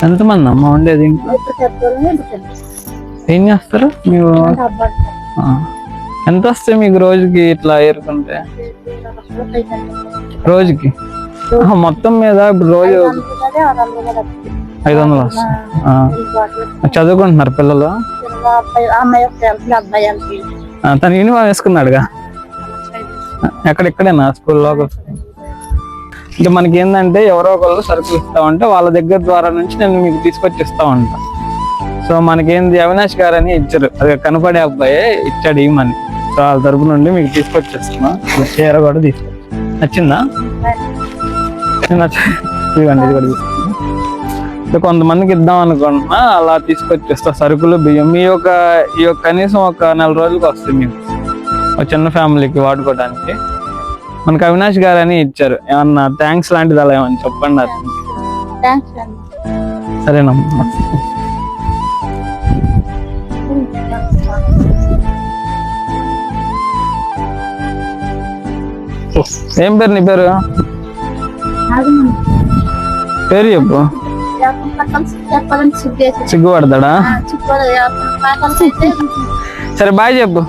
ఎంతమంది అమ్మ ఉండేది ఇంట్లో? ఏం చేస్తారు మీరు? ఎంత వస్తాయి మీకు రోజుకి ఇట్లా ఏరుకుంటే? రోజుకి మొత్తం మీద రోజు 500 వస్తాయి. చదువుకుంటున్నారు పిల్లలు? తను యూనిఫామ్ వేసుకున్నాడుగా. ఎక్కడెక్కడైనా స్కూల్లో అంటే మనకి ఏంటంటే ఎవరో ఒకళ్ళు సరుకులు ఇస్తా ఉంటే వాళ్ళ దగ్గర ద్వారా నుంచి నేను మీకు తీసుకొచ్చి ఇస్తా ఉంటా. సో మనకేంది అవినాష్ గారు అని ఇచ్చారు, అది కనపడే అబ్బాయి ఇచ్చాడు ఇవ్వమని. సో వాళ్ళ తరపు నుండి మీకు తీసుకొచ్చేస్తున్నా. చీర కూడా తీసుకొచ్చి నచ్చిందా? ఇవ్వండి, ఇది కూడా తీసుకున్నా. కొంతమందికి ఇద్దాం అనుకుంటున్నా, అలా తీసుకొచ్చేస్తా సరుకులు బియ్యం. ఈ కనీసం ఒక 4 రోజులకు వస్తుంది మీకు, ఒక చిన్న ఫ్యామిలీకి వాడుకోవడానికి. మనకు అవినాష్ గారు అని ఇచ్చారు. ఏమన్నా థ్యాంక్స్ లాంటిది అలా ఏమని చెప్పండి అతనికి. సరేనమ్మా. ఏం పేరు నీ పేరు? పేరు చెప్పు. సిగ్గుపడతాడా? సరే బాయ్ చెప్పు.